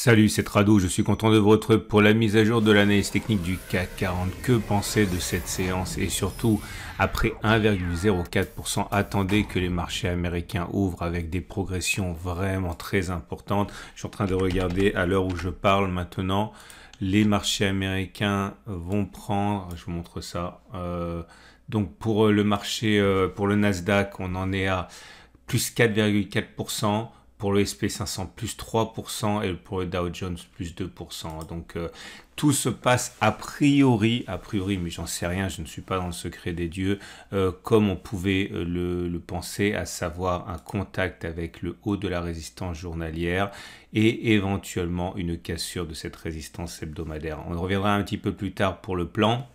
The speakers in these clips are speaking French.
Salut, c'est Trado, je suis content de vous retrouver pour la mise à jour de l'analyse technique du CAC 40. Que penser de cette séance? Et surtout, après 1,04%, attendez que les marchés américains ouvrent avec des progressions vraiment très importantes. Je suis en train de regarder à l'heure où je parle maintenant. Les marchés américains vont prendre, je vous montre ça, donc pour le marché, pour le Nasdaq, on en est à plus 4,4%. Pour le SP500, plus 3% et pour le Dow Jones, plus 2%. Donc, tout se passe a priori, mais j'en sais rien, je ne suis pas dans le secret des dieux, comme on pouvait le penser, à savoir un contact avec le haut de la résistance journalière et éventuellement une cassure de cette résistance hebdomadaire. On reviendra un petit peu plus tard pour le plan.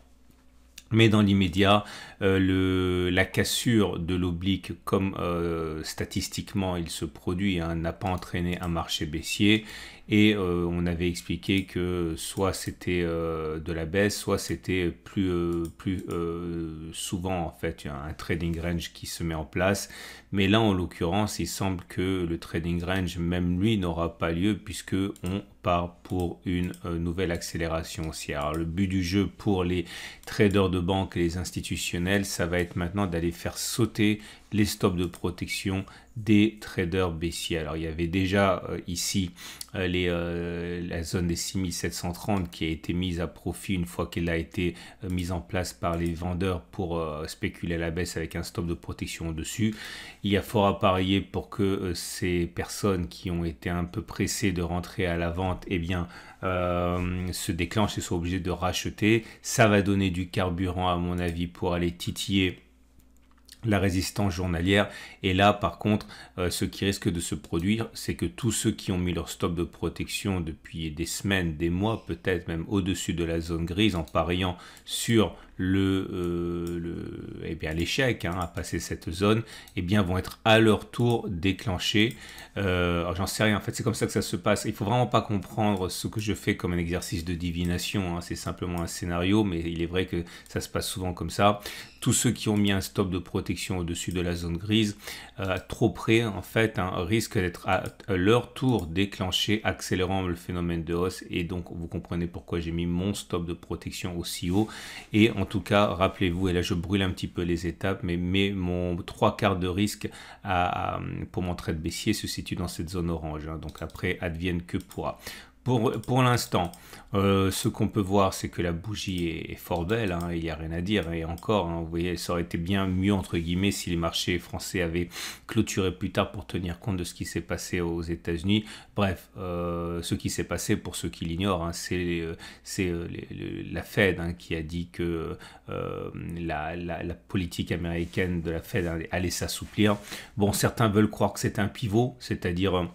Mais dans l'immédiat, la cassure de l'oblique, comme statistiquement il se produit, hein, n'a pas entraîné un marché baissier. Et on avait expliqué que soit c'était de la baisse, soit c'était plus souvent en fait un trading range qui se met en place. Mais là, en l'occurrence, il semble que le trading range, même lui, n'aura pas lieu puisque on part pour une nouvelle accélération haussière. Alors, le but du jeu pour les traders de banque et les institutionnels, ça va être maintenant d'aller faire sauter les stops de protection des traders baissiers. Alors il y avait déjà ici la zone des 6730 qui a été mise à profit une fois qu'elle a été mise en place par les vendeurs pour spéculer à la baisse avec un stop de protection au-dessus. Il y a fort à parier pour que ces personnes qui ont été un peu pressées de rentrer à la vente, eh bien, se déclenchent et soient obligés de racheter. Ça va donner du carburant à mon avis pour aller titiller la résistance journalière. Et là par contre ce qui risque de se produire, c'est que tous ceux qui ont mis leur stop de protection depuis des semaines, des mois, peut-être même au-dessus de la zone grise, en pariant sur l'échec à passer cette zone, eh bien vont être à leur tour déclenchés. J'en sais rien, en fait c'est comme ça que ça se passe. Il faut vraiment pas comprendre ce que je fais comme un exercice de divination, hein. C'est simplement un scénario, mais il est vrai que ça se passe souvent comme ça. Tous ceux qui ont mis un stop de protection au-dessus de la zone grise, trop près en fait, risquent d'être à leur tour déclenchés, accélérant le phénomène de hausse. Et donc vous comprenez pourquoi j'ai mis mon stop de protection aussi haut. Et en tout cas, rappelez-vous, et là je brûle un petit peu les étapes, mais mon 3/4 de risque pour mon trade baissier se situe dans cette zone orange, hein. Donc après, advienne que pourra. Pour l'instant, ce qu'on peut voir, c'est que la bougie est fort belle, hein, il n'y a rien à dire. Et encore, hein, vous voyez, ça aurait été bien mieux, entre guillemets, si les marchés français avaient clôturé plus tard pour tenir compte de ce qui s'est passé aux États-Unis. Bref, ce qui s'est passé, pour ceux qui l'ignorent, hein, c'est la Fed, hein, qui a dit que la politique américaine de la Fed allait s'assouplir. Bon, certains veulent croire que c'est un pivot, c'est-à-dire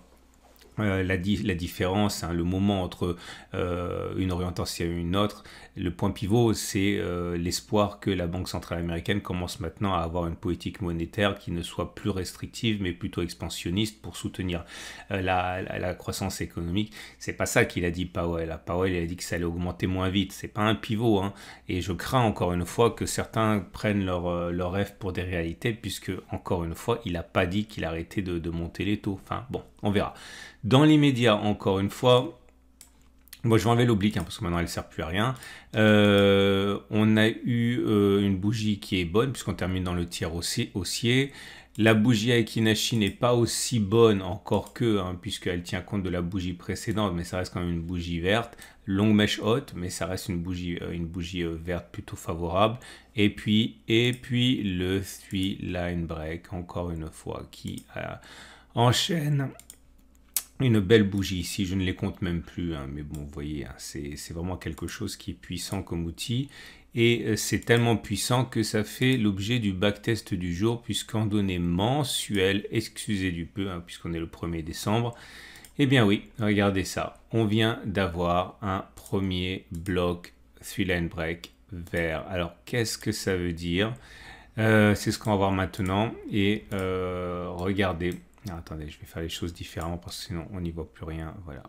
la différence, hein, le moment entre une orientation et une autre, le point pivot, c'est l'espoir que la Banque centrale américaine commence maintenant à avoir une politique monétaire qui ne soit plus restrictive mais plutôt expansionniste pour soutenir la croissance économique. C'est pas ça qu'il a dit Powell. Powell, il a dit que ça allait augmenter moins vite. C'est pas un pivot, hein. Et je crains encore une fois que certains prennent leur rêve pour des réalités, puisque encore une fois, il n'a pas dit qu'il arrêtait de monter les taux. Enfin bon, on verra. Dans l'immédiat, encore une fois, moi je vais enlever l'oblique, hein, parce que maintenant elle ne sert plus à rien. On a eu une bougie qui est bonne, puisqu'on termine dans le tiers haussier. La bougie Aiki-Nashi n'est pas aussi bonne, encore que, hein, puisqu'elle tient compte de la bougie précédente, mais ça reste quand même une bougie verte. Longue mèche haute, mais ça reste une bougie verte plutôt favorable. Et puis le 3-line break, encore une fois, qui enchaîne une belle bougie ici. Je ne les compte même plus, hein, mais bon, vous voyez, hein, c'est vraiment quelque chose qui est puissant comme outil. Et c'est tellement puissant que ça fait l'objet du backtest du jour, puisqu'en données mensuelles, excusez du peu, hein, puisqu'on est le 1er décembre, eh bien oui, regardez ça. On vient d'avoir un premier bloc 3-line break vert. Alors, qu'est-ce que ça veut dire? C'est ce qu'on va voir maintenant. Et regardez. Ah, attendez, je vais faire les choses différemment parce que sinon on n'y voit plus rien. Voilà.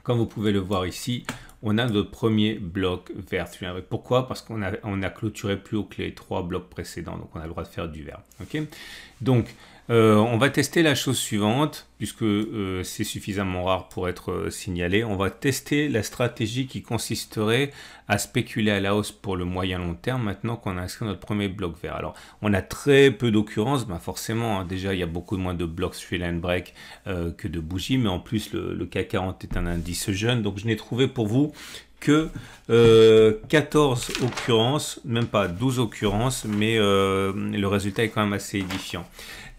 Comme vous pouvez le voir ici, on a notre premier bloc vert. Pourquoi? Parce qu'on a clôturé plus haut que les 3 blocs précédents, donc on a le droit de faire du vert. Okay, donc, On va tester la chose suivante, puisque c'est suffisamment rare pour être signalé. On va tester la stratégie qui consisterait à spéculer à la hausse pour le moyen long terme, maintenant qu'on a inscrit notre premier bloc vert. Alors, on a très peu d'occurrences, ben forcément, hein, déjà il y a beaucoup moins de blocs Tree Line Break que de bougies, mais en plus le CAC 40 est un indice jeune, donc je n'ai trouvé pour vous que 14 occurrences, même pas 12 occurrences, mais le résultat est quand même assez édifiant.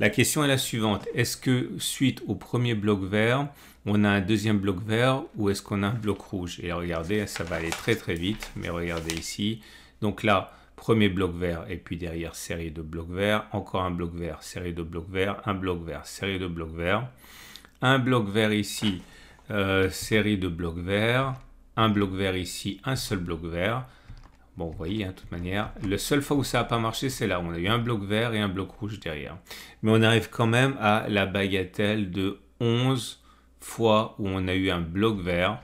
La question est la suivante, est-ce que suite au premier bloc vert, on a un deuxième bloc vert ou est-ce qu'on a un bloc rouge? Et regardez, ça va aller très très vite, mais regardez ici, donc là, premier bloc vert et puis derrière série de blocs verts, encore un bloc vert, série de blocs verts, un bloc vert, série de blocs verts, un bloc vert ici, série de blocs verts, un bloc vert ici, un seul bloc vert. Bon, vous voyez, hein, de toute manière, la seule fois où ça n'a pas marché, c'est là où on a eu un bloc vert et un bloc rouge derrière. Mais on arrive quand même à la bagatelle de 11 fois où on a eu un bloc vert,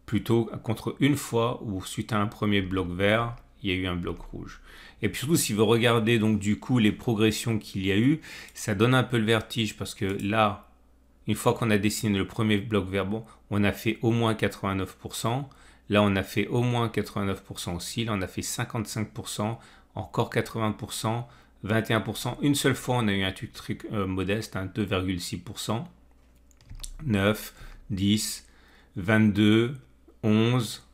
plutôt contre une fois où, suite à un premier bloc vert, il y a eu un bloc rouge. Et puis surtout, si vous regardez donc du coup les progressions qu'il y a eu, ça donne un peu le vertige parce que là, une fois qu'on a dessiné le premier bloc vert, bon, on a fait au moins 89%. Là, on a fait au moins 89% aussi. Là, on a fait 55%, encore 80%, 21%. Une seule fois, on a eu un truc modeste, hein, 2,6%. 9, 10, 22, 11,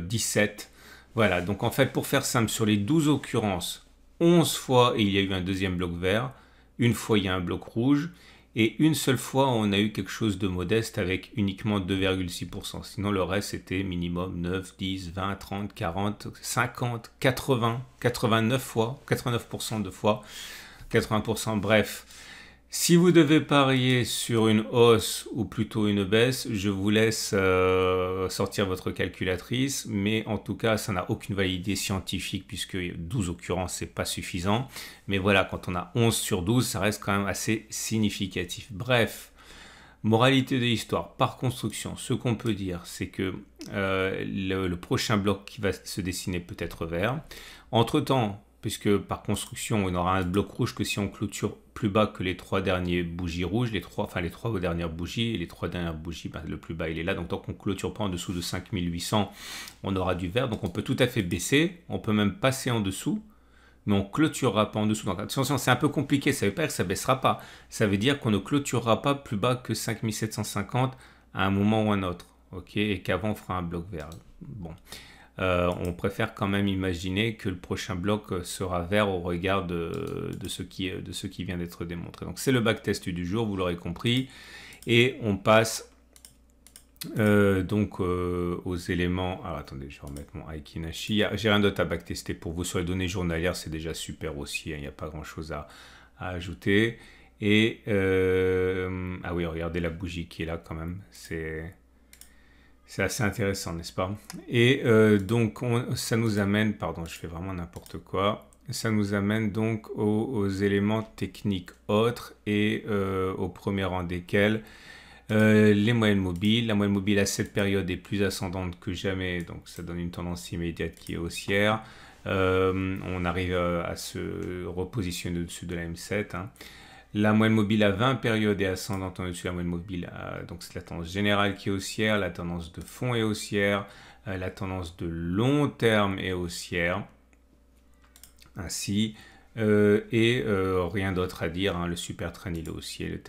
17. Voilà, donc en fait, pour faire simple, sur les 12 occurrences, 11 fois il y a eu un deuxième bloc vert, une fois il y a un bloc rouge, et une seule fois on a eu quelque chose de modeste avec uniquement 2,6%. Sinon le reste c'était minimum 9, 10, 20, 30, 40, 50, 80, 89 fois, 89% de fois, 80%, bref. Si vous devez parier sur une hausse ou plutôt une baisse, je vous laisse sortir votre calculatrice, mais en tout cas, ça n'a aucune validité scientifique puisque 12 occurrences, c'est pas suffisant. Mais voilà, quand on a 11 sur 12, ça reste quand même assez significatif. Bref, moralité de l'histoire, par construction, ce qu'on peut dire, c'est que le prochain bloc qui va se dessiner peut être vert. Entre-temps, puisque par construction, on aura un bloc rouge que si on clôture plus bas que les trois dernières bougies rouges, les trois dernières bougies, et les trois dernières bougies, ben, le plus bas il est là, donc tant qu'on ne clôture pas en dessous de 5800, on aura du vert, donc on peut tout à fait baisser, on peut même passer en dessous, mais on ne clôturera pas en dessous. Donc attention, c'est un peu compliqué, ça ne veut pas dire que ça ne baissera pas, ça veut dire qu'on ne clôturera pas plus bas que 5750 à un moment ou un autre, ok, et qu'avant on fera un bloc vert. Bon. On préfère quand même imaginer que le prochain bloc sera vert au regard de ce qui vient d'être démontré. Donc c'est le backtest du jour, vous l'aurez compris. Et on passe donc aux éléments. Alors attendez, je vais remettre mon Aikinashi. J'ai rien d'autre à backtester pour vous sur les données journalières, c'est déjà super aussi, hein, il n'y a pas grand chose à ajouter. Et ah oui, regardez la bougie qui est là quand même, c'est assez intéressant, n'est-ce pas? Et donc, ça nous amène, pardon, je fais vraiment n'importe quoi, ça nous amène donc aux éléments techniques autres et au premier rang desquels les moyennes mobiles. La moyenne mobile à cette période est plus ascendante que jamais, donc ça donne une tendance immédiate qui est haussière. On arrive à se repositionner au-dessus de la M7, hein. La moyenne mobile à 20 périodes est ascendante en dessus de la moyenne mobile. Donc c'est la tendance générale qui est haussière, la tendance de fond est haussière, la tendance de long terme est haussière. Ainsi, rien d'autre à dire, hein, le super trend il est haussier,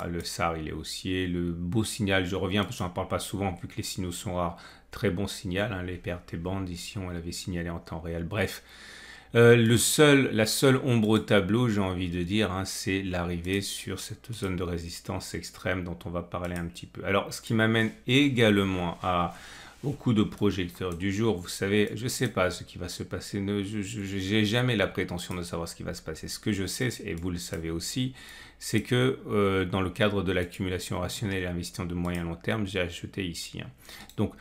le SAR il est haussier, le beau signal, je reviens parce que je n'en parle pas souvent vu que les signaux sont rares, très bon signal, hein, les PRT bandes ici on l'avait signalé en temps réel, bref. La seule ombre au tableau, j'ai envie de dire, hein, c'est l'arrivée sur cette zone de résistance extrême dont on va parler un petit peu. Alors, ce qui m'amène également au coup de projecteur du jour, vous savez, je ne sais pas ce qui va se passer, je n'ai jamais la prétention de savoir ce qui va se passer. Ce que je sais, et vous le savez aussi, c'est que dans le cadre de l'accumulation rationnelle et l'investissement de moyen long terme, j'ai acheté ici, hein. Donc,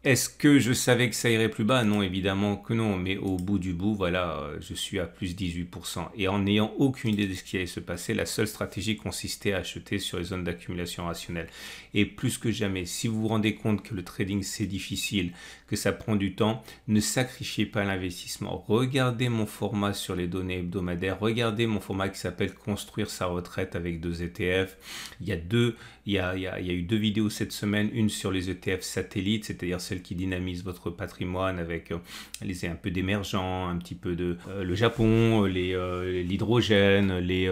Est-ce que je savais que ça irait plus bas? Non, évidemment que non. Mais au bout du bout, voilà, je suis à plus 18%. Et en n'ayant aucune idée de ce qui allait se passer, la seule stratégie consistait à acheter sur les zones d'accumulation rationnelle. Et plus que jamais, si vous vous rendez compte que le trading c'est difficile, que ça prend du temps, ne sacrifiez pas l'investissement. Regardez mon format sur les données hebdomadaires. Regardez mon format qui s'appelle Construire sa retraite avec 2 ETF. Il y a eu 2 vidéos cette semaine, une sur les ETF satellites, c'est-à-dire celles qui dynamisent votre patrimoine avec un peu d'émergents, un petit peu de le Japon, l'hydrogène, les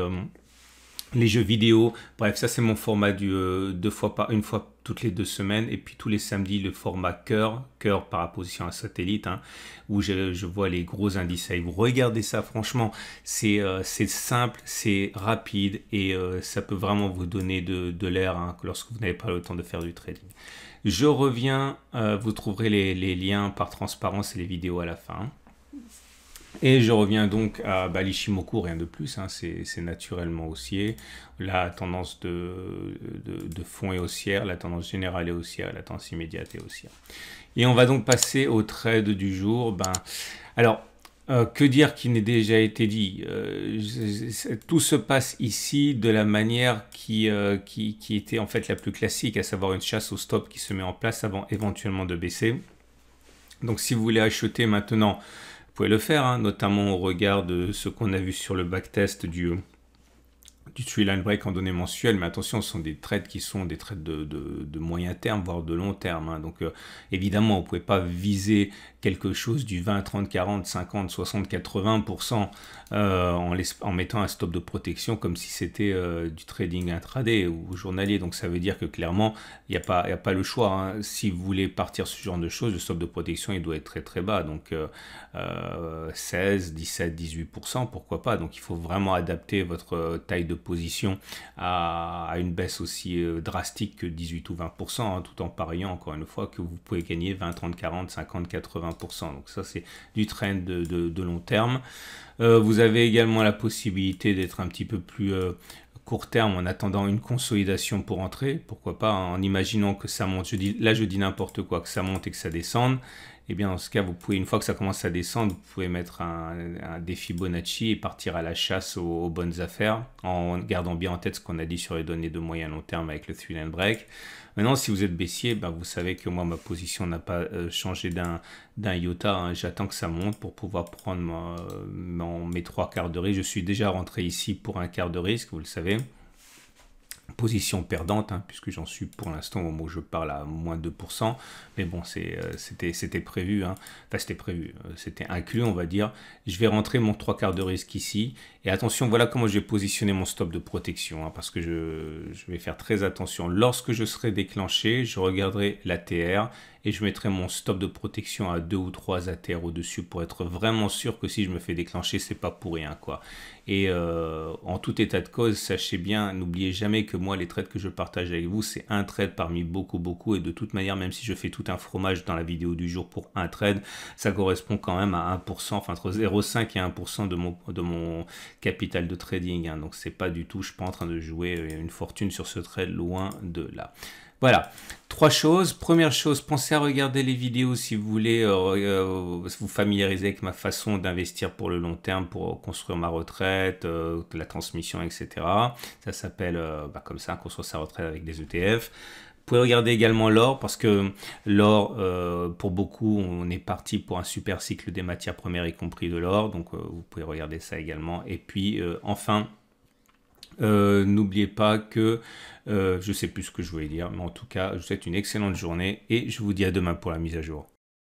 jeux vidéo. Bref, ça c'est mon format une fois toutes les 2 semaines, et puis tous les samedis le format cœur par opposition à satellite, hein, où je vois les gros indices. Vous regardez ça, franchement, c'est simple, c'est rapide, et ça peut vraiment vous donner de l'air, hein, lorsque vous n'avez pas le temps de faire du trading. Je reviens, vous trouverez les liens par transparence et les vidéos à la fin. Et je reviens donc à l'Ichimoku, rien de plus, hein, c'est naturellement haussier. La tendance de fond est haussière, la tendance générale est haussière, la tendance immédiate est haussière. Et on va donc passer au trade du jour. Alors, que dire qui n'ait déjà été dit? Tout se passe ici de la manière qui était en fait la plus classique, à savoir une chasse au stop qui se met en place avant éventuellement de baisser. Donc si vous voulez acheter maintenant, vous pouvez le faire, hein, notamment au regard de ce qu'on a vu sur le backtest du tree line break en données mensuelles, mais attention, ce sont des trades qui sont des trades de moyen terme, voire de long terme, hein. Donc évidemment, vous ne pouvez pas viser quelque chose du 20, 30, 40, 50, 60, 80% en mettant un stop de protection comme si c'était du trading intraday ou journalier. Donc ça veut dire que clairement, il n'y a pas le choix, hein. Si vous voulez partir sur ce genre de choses, le stop de protection, il doit être très très bas. Donc 16, 17, 18%, pourquoi pas. Donc il faut vraiment adapter votre taille de position à une baisse aussi drastique que 18 ou 20%, hein, tout en pariant encore une fois que vous pouvez gagner 20, 30, 40, 50, 80%. Donc ça c'est du trend de long terme. Vous avez également la possibilité d'être un petit peu plus court terme en attendant une consolidation pour entrer, pourquoi pas, hein, en imaginant que ça monte. Je dis n'importe quoi, que ça monte et que ça descende. Et bien dans ce cas, vous pouvez, une fois que ça commence à descendre, vous pouvez mettre un défi Fibonacci et partir à la chasse aux bonnes affaires, en gardant bien en tête ce qu'on a dit sur les données de moyen long terme avec le three line break. Maintenant, si vous êtes baissier, vous savez que moi, ma position n'a pas changé d'un iota, hein. J'attends que ça monte pour pouvoir prendre mes 3 quarts de risque. Je suis déjà rentré ici pour un quart de risque, vous le savez. Position perdante, hein, puisque j'en suis pour l'instant au moment où je parle à moins 2%, mais bon, c'était prévu, hein. Enfin c'était prévu, c'était inclus on va dire. Je vais rentrer mon 3 quarts de risque ici, et attention, voilà comment je vais positionner mon stop de protection, hein, parce que je vais faire très attention. Lorsque je serai déclenché, je regarderai l'ATR, et je mettrai mon stop de protection à 2 ou 3 ATR au-dessus pour être vraiment sûr que si je me fais déclencher, c'est pas pour rien, quoi. Et en tout état de cause, sachez bien, n'oubliez jamais que moi, les trades que je partage avec vous, c'est un trade parmi beaucoup, et de toute manière, même si je fais tout un fromage dans la vidéo du jour pour un trade, ça correspond quand même à 1%, enfin entre 0,5 et 1% de mon capital de trading, hein. Donc c'est pas du tout, je suis pas en train de jouer une fortune sur ce trade, loin de là. Voilà, 3 choses. Première chose, pensez à regarder les vidéos si vous voulez vous familiariser avec ma façon d'investir pour le long terme, pour construire ma retraite, la transmission, etc. Ça s'appelle comme ça, construire sa retraite avec des ETF. Vous pouvez regarder également l'or, parce que l'or, pour beaucoup, on est parti pour un super cycle des matières premières, y compris de l'or. Donc vous pouvez regarder ça également. Et puis enfin, n'oubliez pas que je sais plus ce que je voulais dire, mais en tout cas, je vous souhaite une excellente journée et je vous dis à demain pour la mise à jour.